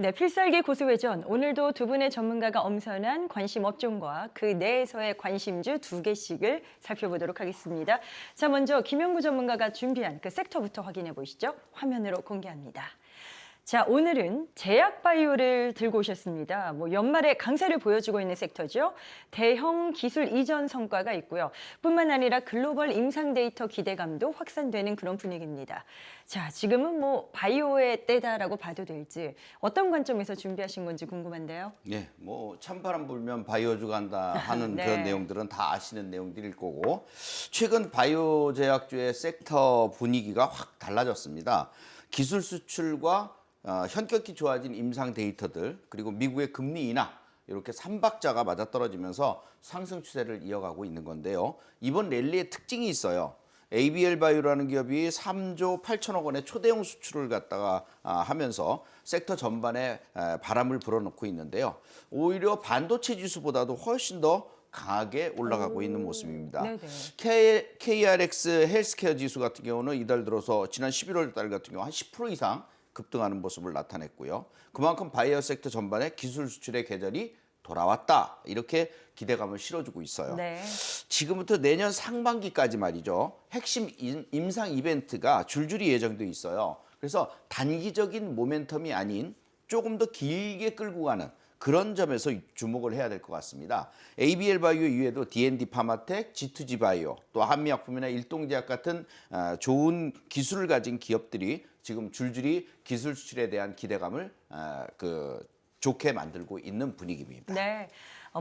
네, 필살기 고수회전. 오늘도 두 분의 전문가가 엄선한 관심 업종과 그 내에서의 관심주 두 개씩을 살펴보도록 하겠습니다. 자, 먼저 김영구 전문가가 준비한 그 섹터부터 확인해 보시죠. 화면으로 공개합니다. 자, 오늘은 제약바이오를 들고 오셨습니다. 연말에 강세를 보여주고 있는 섹터죠. 대형 기술 이전 성과가 있고요. 뿐만 아니라 글로벌 임상 데이터 기대감도 확산되는 그런 분위기입니다. 자, 지금은 바이오의 때다라고 봐도 될지 어떤 관점에서 준비하신 건지 궁금한데요. 네, 찬바람 불면 바이오주 간다 하는 네. 그런 내용들은 다 아시는 내용들일 거고, 최근 바이오 제약주의 섹터 분위기가 확 달라졌습니다. 기술 수출과 현격히 좋아진 임상 데이터들, 그리고 미국의 금리 인하, 이렇게 삼박자가 맞아떨어지면서 상승 추세를 이어가고 있는 건데요. 이번 랠리의 특징이 있어요. ABL 바이오라는 기업이 3조 8천억 원의 초대형 수출을 갖다가 하면서 sek터 전반에 바람을 불어넣고 있는데요. 오히려 반도체 지수보다도 훨씬 더 강하게 올라가고 있는 모습입니다. KRX 헬스케어 지수 같은 경우는 이달 들어서 지난 11월 달 같은 경우 한 10% 이상 급등하는 모습을 나타냈고요. 그만큼 바이오 섹터 전반에 기술 수출의 계절이 돌아왔다, 이렇게 기대감을 실어주고 있어요. 네. 지금부터 내년 상반기까지 말이죠. 핵심 임상 이벤트가 줄줄이 예정돼 있어요. 그래서 단기적인 모멘텀이 아닌 조금 더 길게 끌고 가는 그런 점에서 주목을 해야 될 것 같습니다. ABL 바이오 이외에도 D&D 파마텍, G2G 바이오, 또 한미약품이나 일동제약 같은 좋은 기술을 가진 기업들이 지금 줄줄이 기술 수출에 대한 기대감을 좋게 만들고 있는 분위기입니다. 네.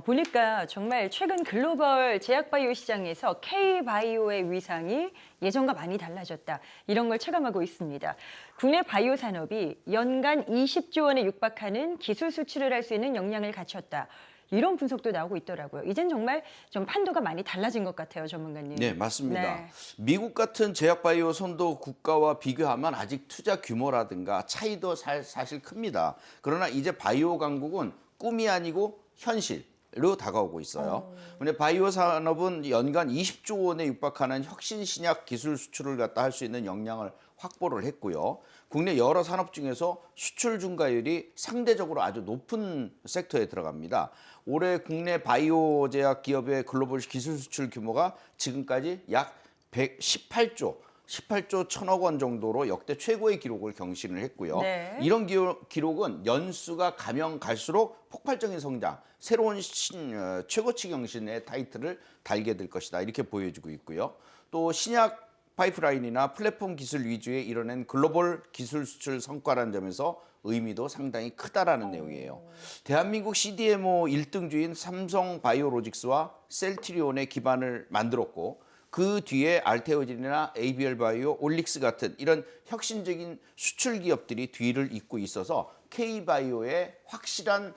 보니까 정말 최근 글로벌 제약바이오 시장에서 K바이오의 위상이 예전과 많이 달라졌다, 이런 걸 체감하고 있습니다. 국내 바이오 산업이 연간 20조 원에 육박하는 기술 수출을 할 수 있는 역량을 갖췄다, 이런 분석도 나오고 있더라고요. 이젠 정말 좀 판도가 많이 달라진 것 같아요, 전문가님. 네, 맞습니다. 네. 미국 같은 제약바이오 선도 국가와 비교하면 아직 투자 규모라든가 차이도 사실 큽니다. 그러나 이제 바이오 강국은 꿈이 아니고 현실로 다가오고 있어요. 근데 바이오 산업은 연간 20조 원에 육박하는 혁신 신약 기술 수출을 갖다 할 수 있는 역량을 확보를 했고요. 국내 여러 산업 중에서 수출 증가율이 상대적으로 아주 높은 섹터에 들어갑니다. 올해 국내 바이오 제약 기업의 글로벌 기술 수출 규모가 지금까지 약 18조 1천억 원 정도로 역대 최고의 기록을 경신을 했고요. 네. 이런 기록은 연수가 가면 갈수록 폭발적인 성장, 새로운 최고치 경신의 타이틀을 달게 될 것이다, 이렇게 보여지고 있고요. 또 신약 파이프라인이나 플랫폼 기술 위주의 이뤄낸 글로벌 기술 수출 성과라는 점에서 의미도 상당히 크다라는 내용이에요. 대한민국 CDMO 1등주인 삼성바이오로직스와 셀트리온의 기반을 만들었고, 그 뒤에 알테오진이나 ABL 바이오, 올릭스 같은 이런 혁신적인 수출 기업들이 뒤를 잇고 있어서 K바이오의 확실한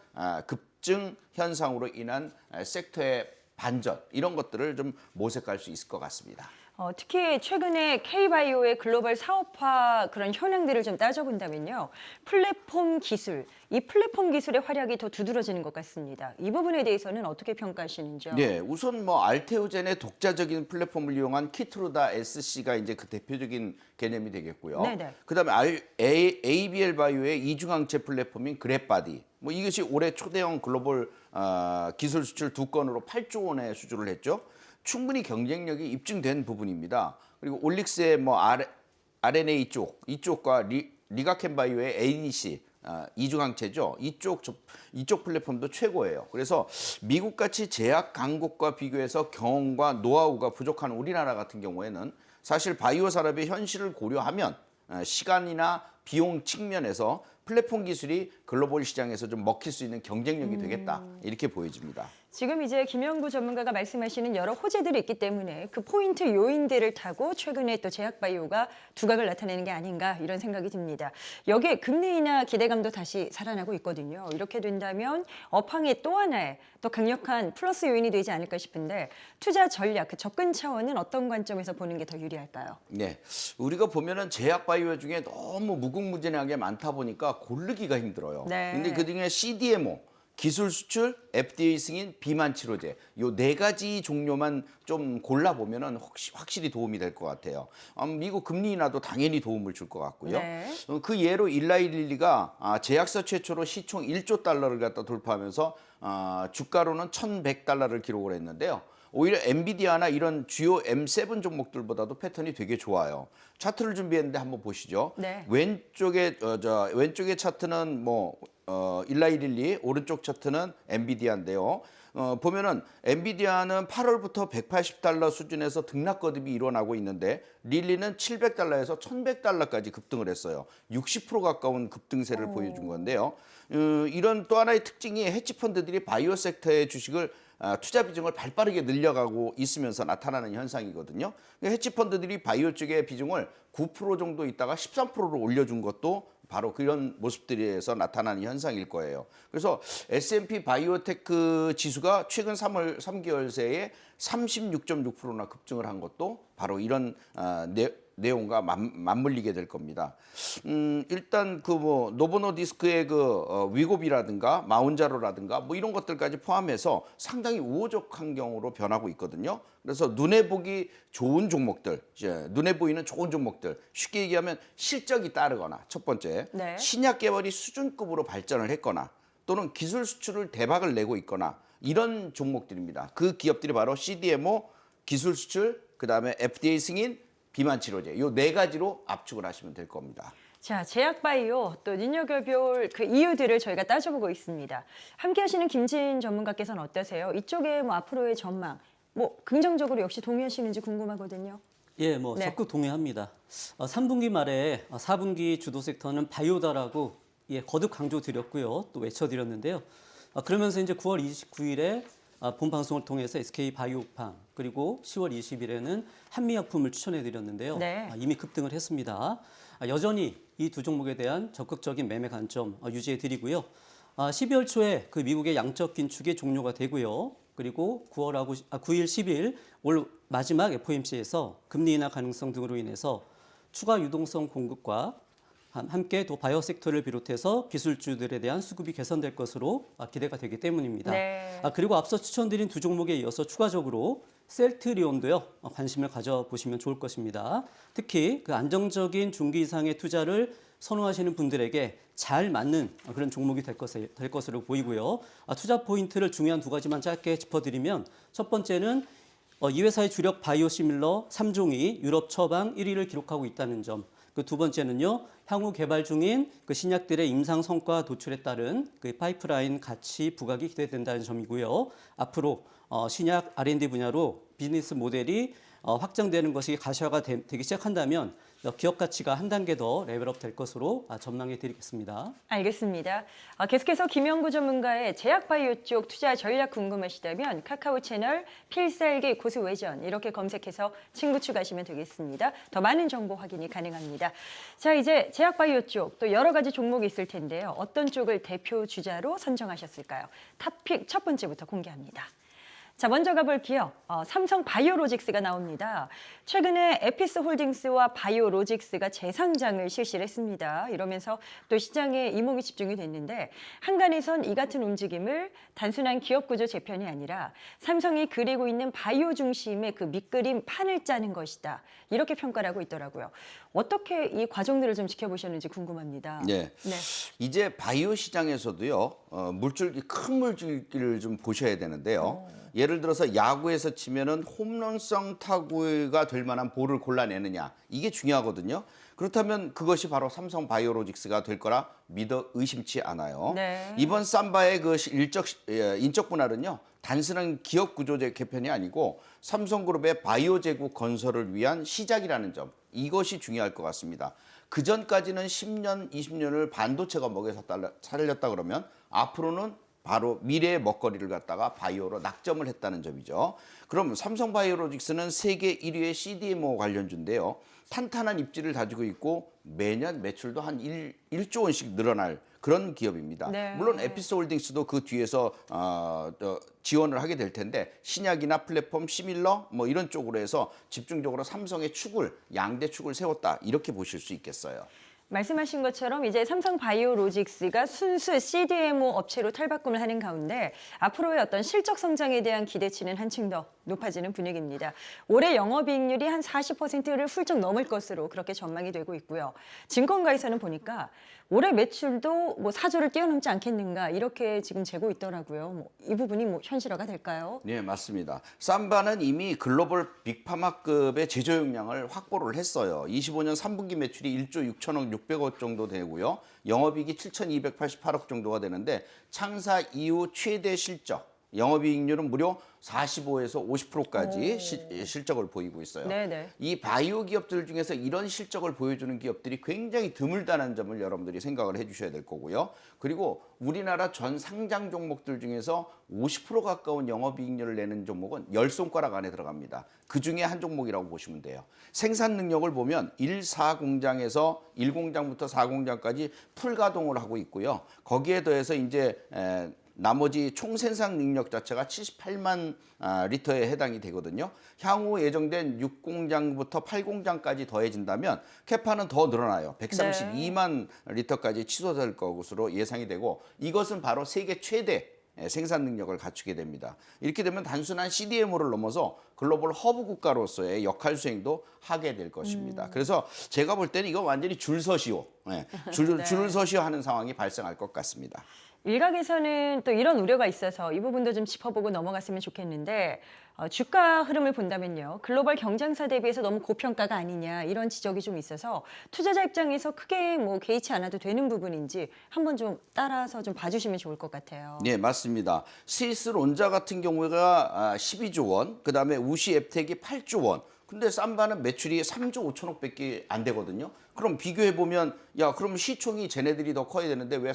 급증 현상으로 인한 섹터의 반전, 이런 것들을 좀 모색할 수 있을 것 같습니다. 특히 최근에 K바이오의 글로벌 사업화 그런 현황들을 좀 따져본다면요, 플랫폼 기술, 이 플랫폼 기술의 활약이 더 두드러지는 것 같습니다. 이 부분에 대해서는 어떻게 평가하시는지요? 네, 우선 알테오젠의 독자적인 플랫폼을 이용한 키트루다 SC가 이제 그 대표적인 개념이 되겠고요. 네네. 그다음에 ABL 바이오의 이중항체 플랫폼인 그랩바디, 이것이 올해 초대형 글로벌 기술 수출 2건으로 8조 원의 수주를 했죠. 충분히 경쟁력이 입증된 부분입니다. 그리고 올릭스의 RNA 이쪽과 리가켄 바이오의 ADC 이중항체죠. 이쪽 플랫폼도 최고예요. 그래서 미국같이 제약 강국과 비교해서 경험과 노하우가 부족한 우리나라 같은 경우에는 사실 바이오 산업의 현실을 고려하면 시간이나 비용 측면에서 플랫폼 기술이 글로벌 시장에서 좀 먹힐 수 있는 경쟁력이 되겠다, 이렇게 보여집니다. 지금 이제 김영구 전문가가 말씀하시는 여러 호재들이 있기 때문에 그 포인트 요인들을 타고 최근에 또 제약바이오가 두각을 나타내는 게 아닌가, 이런 생각이 듭니다. 여기에 금리 인하 기대감도 다시 살아나고 있거든요. 이렇게 된다면 업황의 또 하나의 더 강력한 플러스 요인이 되지 않을까 싶은데, 투자 전략, 그 접근 차원은 어떤 관점에서 보는 게 더 유리할까요? 네, 우리가 보면은 제약바이오 중에 너무 무궁무진하게 많다 보니까 고르기가 힘들어요. 네. 근데 그중에 CDMO, 기술 수출, FDA 승인, 비만 치료제 요 네 가지 종류만 좀 골라보면은 확실히 도움이 될 것 같아요. 미국 금리 인하도 당연히 도움을 줄 것 같고요. 네. 그 예로 일라이릴리가 제약사 최초로 시총 1조 달러를 갖다 돌파하면서 주가로는 1,100달러를 기록을 했는데요. 오히려 엔비디아나 이런 주요 M7 종목들보다도 패턴이 되게 좋아요. 차트를 준비했는데 한번 보시죠. 네. 왼쪽의 차트는 일라이릴리, 오른쪽 차트는 엔비디아인데요. 보면은 엔비디아는 8월부터 180달러 수준에서 등락 거듭이 일어나고 있는데 릴리는 700달러에서 1100달러까지 급등을 했어요. 60% 가까운 급등세를 보여준 건데요. 이런 또 하나의 특징이 헤지펀드들이 바이오 섹터의 주식을 투자 비중을 발빠르게 늘려가고 있으면서 나타나는 현상이거든요. 헤지펀드들이 바이오 쪽의 비중을 9% 정도 있다가 13%로 올려준 것도 바로 그런 모습들에서 나타나는 현상일 거예요. 그래서 S&P 바이오테크 지수가 최근 3개월 새에 36.6%나 급증을 한 것도 바로 이런 내용과 맞물리게 될 겁니다. 일단 노보노디스크의 위고비라든가 마운자로라든가 이런 것들까지 포함해서 상당히 우호적 환경으로 변하고 있거든요. 그래서 눈에 보기 좋은 종목들, 눈에 보이는 좋은 종목들, 쉽게 얘기하면 실적이 따르거나 첫 번째, 네. 신약 개발이 수준급으로 발전을 했거나 또는 기술 수출을 대박을 내고 있거나 이런 종목들입니다. 그 기업들이 바로 CDMO, 기술 수출, 그다음에 FDA 승인, 비만 치료제 요 네 가지로 압축을 하시면 될 겁니다. 자, 제약바이오 또 눈여겨볼 그 이유들을 저희가 따져보고 있습니다. 함께하시는 김진 전문가께서는 어떠세요? 이쪽에 앞으로의 전망, 긍정적으로 역시 동의하시는지 궁금하거든요. 예, 네. 적극 동의합니다. 3분기 말에 4분기 주도 섹터는 바이오다라고 거듭 강조드렸고요. 또 외쳐드렸는데요. 그러면서 이제 9월 29일에 본 방송을 통해서 SK 바이오팜 그리고 10월 20일에는 한미약품을 추천해드렸는데요. 네. 이미 급등을 했습니다. 여전히 이 두 종목에 대한 적극적인 매매 관점 유지해드리고요. 12월 초에 그 미국의 양적 긴축이 종료가 되고요. 그리고 9일, 10일 올 마지막 FOMC에서 금리 인하 가능성 등으로 인해서 추가 유동성 공급과 함께 또 바이오 섹터를 비롯해서 기술주들에 대한 수급이 개선될 것으로 기대가 되기 때문입니다. 네. 그리고 앞서 추천드린 두 종목에 이어서 추가적으로 셀트리온도요 관심을 가져보시면 좋을 것입니다. 특히 그 안정적인 중기 이상의 투자를 선호하시는 분들에게 잘 맞는 그런 종목이 될 것으로 보이고요. 투자 포인트를 중요한 두 가지만 짧게 짚어드리면 첫 번째는 이 회사의 주력 바이오 시밀러 3종이 유럽 처방 1위를 기록하고 있다는 점. 그 두 번째는요, 향후 개발 중인 그 신약들의 임상 성과 도출에 따른 그 파이프라인 가치 부각이 기대된다는 점이고요. 앞으로 신약 R&D 분야로 비즈니스 모델이 확장되는 것이 가시화가 되기 시작한다면 기업 가치가 한 단계 더 레벨업 될 것으로 전망해 드리겠습니다. 알겠습니다. 계속해서 김영구 전문가의 제약바이오 쪽 투자 전략 궁금하시다면 카카오 채널 필살기 고수외전 이렇게 검색해서 친구 추가하시면 되겠습니다. 더 많은 정보 확인이 가능합니다. 자, 이제 제약바이오 쪽 또 여러 가지 종목이 있을 텐데요. 어떤 쪽을 대표 주자로 선정하셨을까요? 탑픽 첫 번째부터 공개합니다. 자, 먼저 가볼게요. 삼성 바이오로직스가 나옵니다. 최근에 에피스 홀딩스와 바이오로직스가 재상장을 실시를 했습니다. 이러면서 또 시장에 이목이 집중이 됐는데 한간에선 이 같은 움직임을 단순한 기업 구조 재편이 아니라 삼성이 그리고 있는 바이오 중심의 그 밑그림 판을 짜는 것이다. 이렇게 평가를 하고 있더라고요. 어떻게 이 과정들을 좀 지켜보셨는지 궁금합니다. 네. 이제 바이오 시장에서도요, 큰 물줄기를 좀 보셔야 되는데요. 예를 들어서 야구에서 치면은 홈런성 타구가 될 만한 볼을 골라내느냐, 이게 중요하거든요. 그렇다면 그것이 바로 삼성 바이오로직스가 될 거라 믿어 의심치 않아요. 네. 이번 삼바의 그 인적 분할은요, 단순한 기업 구조 개편이 아니고 삼성그룹의 바이오 제국 건설을 위한 시작이라는 점, 이것이 중요할 것 같습니다. 그 전까지는 10년, 20년을 반도체가 먹여서 살렸다 그러면 앞으로는 바로 미래의 먹거리를 갖다가 바이오로 낙점을 했다는 점이죠. 그럼 삼성바이오로직스는 세계 1위의 CDMO 관련주인데요. 탄탄한 입지를 가지고 있고 매년 매출도 한 1조 원씩 늘어날 그런 기업입니다. 네. 물론 에피스홀딩스도 그 뒤에서 지원을 하게 될 텐데 신약이나 플랫폼, 시밀러 이런 쪽으로 해서 집중적으로 삼성의 양대 축을 세웠다 이렇게 보실 수 있겠어요. 말씀하신 것처럼 이제 삼성바이오로직스가 순수 CDMO 업체로 탈바꿈을 하는 가운데 앞으로의 어떤 실적 성장에 대한 기대치는 한층 더 높아지는 분위기입니다. 올해 영업이익률이 한 40%를 훌쩍 넘을 것으로 그렇게 전망이 되고 있고요. 증권가에서는 보니까 올해 매출도 뭐 4조를 뛰어넘지 않겠는가 이렇게 지금 재고 있더라고요. 이 부분이 현실화가 될까요? 네, 맞습니다. 삼바는 이미 글로벌 빅파마급의 제조 역량을 확보를 했어요. 25년 3분기 매출이 1조 6천억 6백억 정도 되고요. 영업이익이 7,288억 정도가 되는데 창사 이후 최대 실적, 영업이익률은 무려 45에서 50%까지 실적을 보이고 있어요. 네네. 이 바이오 기업들 중에서 이런 실적을 보여주는 기업들이 굉장히 드물다는 점을 여러분들이 생각을 해주셔야 될 거고요. 그리고 우리나라 전 상장 종목들 중에서 50% 가까운 영업이익률을 내는 종목은 10손가락 안에 들어갑니다. 그 중에 한 종목이라고 보시면 돼요. 생산 능력을 보면 1, 4공장에서 1공장부터 4공장까지 풀가동을 하고 있고요. 거기에 더해서 이제 나머지 총 생산 능력 자체가 78만 리터에 해당이 되거든요. 향후 예정된 6공장부터 8공장까지 더해진다면 캐파는 더 늘어나요. 132만 리터까지 치솟을 것으로 예상이 되고 이것은 바로 세계 최대 생산 능력을 갖추게 됩니다. 이렇게 되면 단순한 CDMO를 넘어서 글로벌 허브 국가로서의 역할 수행도 하게 될 것입니다. 그래서 제가 볼 때는 이거 완전히 줄서시오, 줄서시오 하는 상황이 발생할 것 같습니다. 일각에서는 또 이런 우려가 있어서 이 부분도 좀 짚어보고 넘어갔으면 좋겠는데 주가 흐름을 본다면요. 글로벌 경쟁사 대비해서 너무 고평가가 아니냐 이런 지적이 좀 있어서 투자자 입장에서 크게 개의치 않아도 되는 부분인지 한번 좀 따라서 좀 봐주시면 좋을 것 같아요. 네, 맞습니다. 스위스 론자 같은 경우가 12조 원, 그다음에 우시 앱텍이 8조 원. 근데 삼바는 매출이 3조 5천억밖에 안 되거든요. 그럼 비교해 보면 야, 그럼 시총이 쟤네들이 더 커야 되는데 왜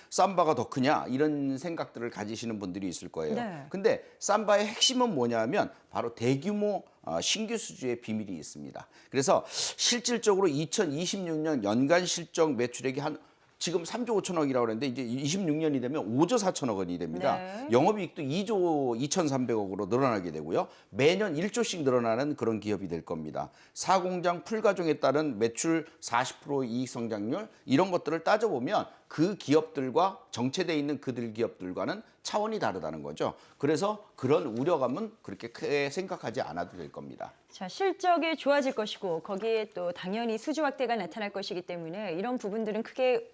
삼바가 더 크냐? 이런 생각들을 가지시는 분들이 있을 거예요. 네. 근데 삼바의 핵심은 뭐냐면 바로 대규모 신규 수주의 비밀이 있습니다. 그래서 실질적으로 2026년 연간 실적 매출액이 지금 3조 5천억이라고 그랬는데 이제 26년이 되면 5조 4천억 원이 됩니다. 네. 영업이익도 2조 2,300억으로 늘어나게 되고요. 매년 1조씩 늘어나는 그런 기업이 될 겁니다. 사공장 풀가동에 따른 매출 40% 이익 성장률 이런 것들을 따져보면 그 기업들과 정체되어 있는 그들 기업들과는 차원이 다르다는 거죠. 그래서 그런 우려감은 그렇게 크게 생각하지 않아도 될 겁니다. 자, 실적이 좋아질 것이고 거기에 또 당연히 수주 확대가 나타날 것이기 때문에 이런 부분들은 크게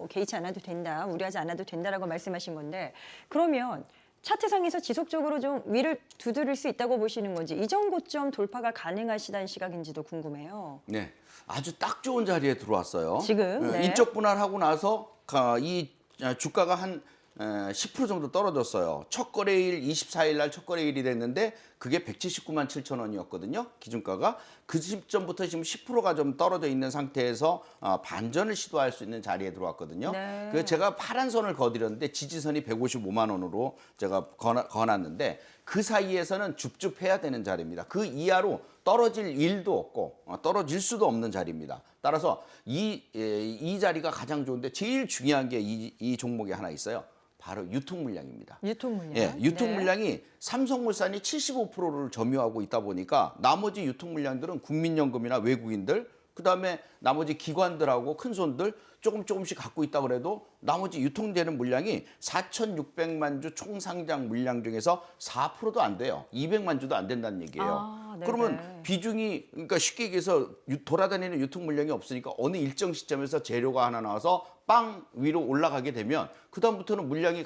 개의치 않아도 된다, 우려하지 않아도 된다라고 말씀하신 건데 그러면 차트상에서 지속적으로 좀 위를 두드릴 수 있다고 보시는 건지 이전 고점 돌파가 가능하시다는 시각인지도 궁금해요. 네, 아주 딱 좋은 자리에 들어왔어요. 지금, 네. 인적 분할하고 나서 이 주가가 한 10% 정도 떨어졌어요. 첫 거래일 24일 날 첫 거래일이 됐는데 그게 179만 7천 원이었거든요. 기준가가. 그 시점부터 지금 10%가 좀 떨어져 있는 상태에서 반전을 시도할 수 있는 자리에 들어왔거든요. 네. 그래서 제가 파란 선을 거드렸는데 지지선이 155만 원으로 제가 거놨는데 그 사이에서는 줍줍해야 되는 자리입니다. 그 이하로 떨어질 일도 없고 떨어질 수도 없는 자리입니다. 따라서 이 자리가 가장 좋은데 제일 중요한 게 이 종목에 하나 있어요. 바로 유통 물량입니다. 유통 물량. 예, 유통 네. 물량이 삼성물산이 75%를 점유하고 있다 보니까 나머지 유통 물량들은 국민연금이나 외국인들, 그다음에 나머지 기관들하고 큰 손들 조금씩 갖고 있다 그래도 나머지 유통되는 물량이 4,600만 주 총상장 물량 중에서 4%도 안 돼요. 200만 주도 안 된다는 얘기예요. 네네. 그러면 비중이 그러니까 쉽게 얘기해서 돌아다니는 유통 물량이 없으니까 어느 일정 시점에서 재료가 하나 나와서 빵 위로 올라가게 되면 그다음부터는 물량이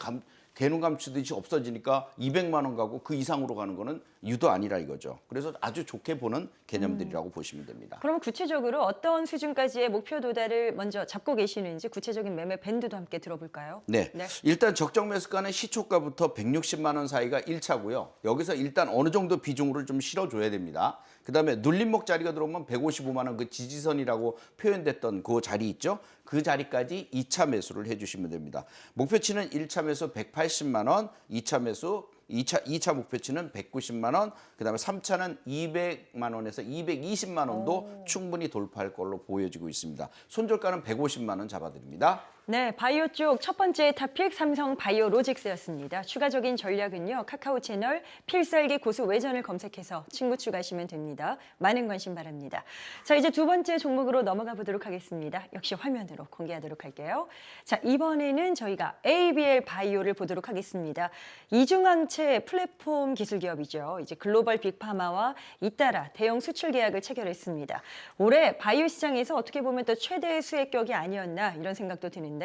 개눈 감추듯이 없어지니까 200만 원 가고 그 이상으로 가는 거는 유도 아니라 이거죠. 그래서 아주 좋게 보는 개념들이라고 보시면 됩니다. 그럼 구체적으로 어떤 수준까지의 목표 도달을 먼저 잡고 계시는지 구체적인 매매 밴드도 함께 들어볼까요? 네. 네. 일단 적정 매수가는 시초가부터 160만 원 사이가 1차고요. 여기서 일단 어느 정도 비중으로 좀 실어줘야 됩니다. 그다음에 눌림목 자리가 들어오면 155만 원 그 지지선이라고 표현됐던 그 자리 있죠. 그 자리까지 2차 매수를 해주시면 됩니다. 목표치는 1차 매수 180만 원, 2차 매수 2차 목표치는 190만 원, 그다음에 3차는 200만 원에서 220만 원도 충분히 돌파할 걸로 보여지고 있습니다. 손절가는 150만 원 잡아드립니다. 네, 바이오 쪽 첫 번째 탑픽 삼성 바이오로직스였습니다. 추가적인 전략은요. 카카오 채널 필살기 고수 외전을 검색해서 친구 추가하시면 됩니다. 많은 관심 바랍니다. 자, 이제 두 번째 종목으로 넘어가 보도록 하겠습니다. 역시 화면으로 공개하도록 할게요. 자, 이번에는 저희가 ABL 바이오를 보도록 하겠습니다. 이중항체 플랫폼 기술 기업이죠. 이제 글로벌 빅파마와 잇따라 대형 수출 계약을 체결했습니다. 올해 바이오 시장에서 어떻게 보면 또 최대의 수혜격이 아니었나 이런 생각도 드는데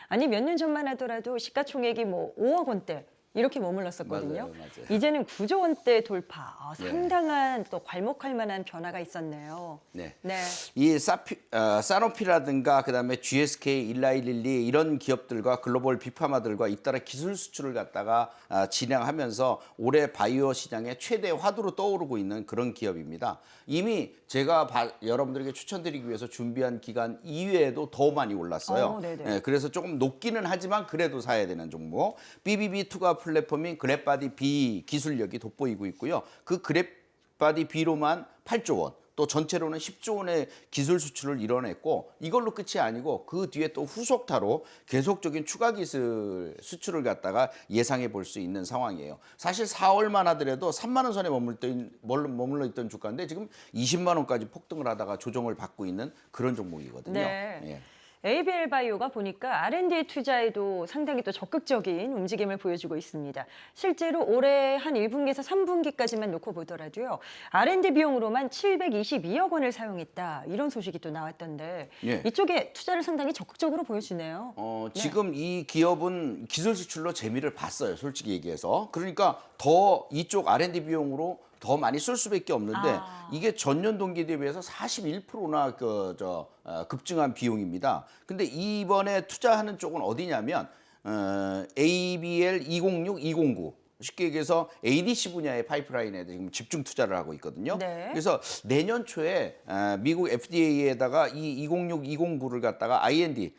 아니 몇 년 전만 하더라도 시가총액이 뭐 5억 원대 이렇게 머물렀었거든요. 맞아요. 이제는 9조 원대 돌파. 네. 상당한 또 괄목할 만한 변화가 있었네요. 네. 네. 이 사노피라든가 그다음에 GSK, 일라이릴리 이런 기업들과 글로벌 빅파마들과 잇따라 기술 수출을 갖다가 진행하면서 올해 바이오 시장의 최대 화두로 떠오르고 있는 그런 기업입니다. 이미 제가 여러분들에게 추천드리기 위해서 준비한 기간 이외에도 더 많이 올랐어요. 네네. 네, 그래서 조금 높기는 하지만 그래도 사야 되는 종목. BBB 투가 플랫폼인 그랩바디 B 기술력이 돋보이고 있고요. 그 그랩바디 B로만 8조 원. 또 전체로는 10조 원의 기술 수출을 이뤄냈고 이걸로 끝이 아니고 그 뒤에 또 후속타로 계속적인 추가 기술 수출을 갖다가 예상해 볼 수 있는 상황이에요. 사실 4월만 하더라도 3만 원 선에 머물러 있던 주가인데 지금 20만 원까지 폭등을 하다가 조정을 받고 있는 그런 종목이거든요. 네. 예. ABL 바이오가 보니까 R&D 투자에도 상당히 또 적극적인 움직임을 보여주고 있습니다. 실제로 올해 한 1분기에서 3분기까지만 놓고 보더라도요. R&D 비용으로만 722억 원을 사용했다. 이런 소식이 또 나왔던데 예. 이쪽에 투자를 상당히 적극적으로 보여주네요. 네. 지금 이 기업은 기술 수출로 재미를 봤어요. 솔직히 얘기해서. 그러니까 더 이쪽 R&D 비용으로 더 많이 쓸 수밖에 없는데 이게 전년 동기 대비해서 41%나 급증한 비용입니다. 근데 이번에 투자하는 쪽은 어디냐면 ABL 206, 209 쉽게 얘기해서 ADC 분야의 파이프라인에 지금 집중 투자를 하고 있거든요. 네. 그래서 내년 초에 미국 FDA에다가 이 206, 209를 갖다가 IND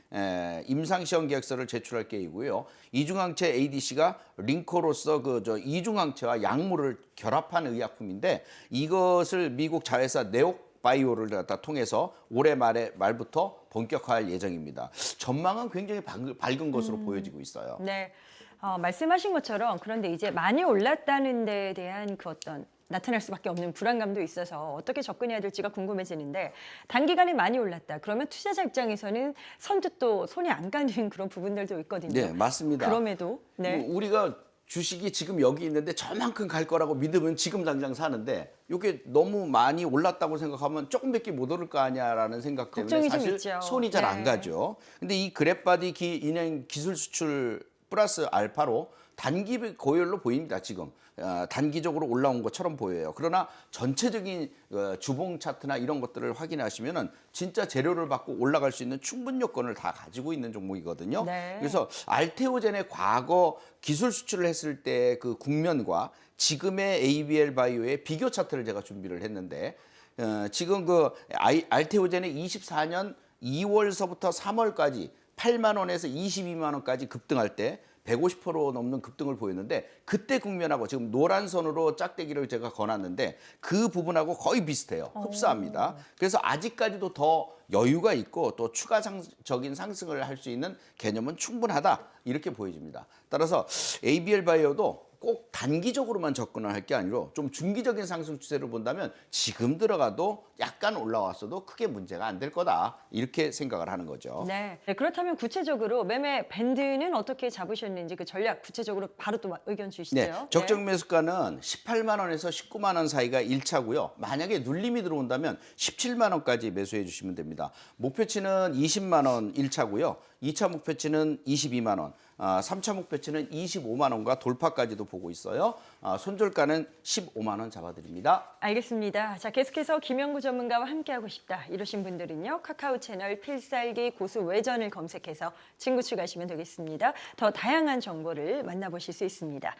임상 시험 계약서를 제출할 계획이고요. 이중항체 ADC가 링커로서 이중항체와 약물을 결합한 의약품인데 이것을 미국 자회사 네옥 바이오를 갖다 통해서 올해 말부터 본격화할 예정입니다. 전망은 굉장히 밝은 것으로 보여지고 있어요. 네. 말씀하신 것처럼 그런데 이제 많이 올랐다는 데에 대한 그 어떤 나타날 수밖에 없는 불안감도 있어서 어떻게 접근해야 될지가 궁금해지는데 단기간에 많이 올랐다. 그러면 투자자 입장에서는 선뜻 또 손이 안 가는 그런 부분들도 있거든요. 네, 맞습니다. 그럼에도 네. 우리가 주식이 지금 여기 있는데 저만큼 갈 거라고 믿으면 지금 당장 사는데 이게 너무 많이 올랐다고 생각하면 조금밖에 못 오를 거 아니야라는 생각 때문에 걱정이 좀 사실 있죠. 손이 잘 안 네. 가죠. 근데 이 그랩바디 인행 기술 수출 플러스 알파로 단기 고열로 보입니다. 지금 단기적으로 올라온 것처럼 보여요. 그러나 전체적인 주봉 차트나 이런 것들을 확인하시면은 진짜 재료를 받고 올라갈 수 있는 충분 요건을 다 가지고 있는 종목이거든요. 네. 그래서 알테오젠의 과거 기술 수출을 했을 때 그 국면과 지금의 ABL 바이오의 비교 차트를 제가 준비를 했는데 지금 알테오젠의 24년 2월서부터 3월까지 8만 원에서 22만 원까지 급등할 때 150% 넘는 급등을 보였는데 그때 국면하고 지금 노란 선으로 짝대기를 제가 거놨는데 그 부분하고 거의 비슷해요. 흡사합니다. 그래서 아직까지도 더 여유가 있고 또 추가적인 상승을 할 수 있는 개념은 충분하다 이렇게 보여집니다. 따라서 ABL 바이오도 꼭 단기적으로만 접근을 할 게 아니라 좀 중기적인 상승 추세를 본다면 지금 들어가도 약간 올라왔어도 크게 문제가 안 될 거다 이렇게 생각을 하는 거죠. 네. 네, 그렇다면 구체적으로 매매 밴드는 어떻게 잡으셨는지 그 전략 구체적으로 바로 또 의견 주시죠. 네, 적정 매수가는 18만 원에서 19만 원 사이가 1차고요. 만약에 눌림이 들어온다면 17만 원까지 매수해 주시면 됩니다. 목표치는 20만 원 1차고요. 2차 목표치는 22만 원, 3차 목표치는 25만 원과 돌파까지도 보고 있어요. 손절가는 15만 원 잡아드립니다. 알겠습니다. 자, 계속해서 김영구 전문가와 함께하고 싶다 이러신 분들은요. 카카오 채널 필살기 고수 외전을 검색해서 친구 추가하시면 되겠습니다. 더 다양한 정보를 만나보실 수 있습니다.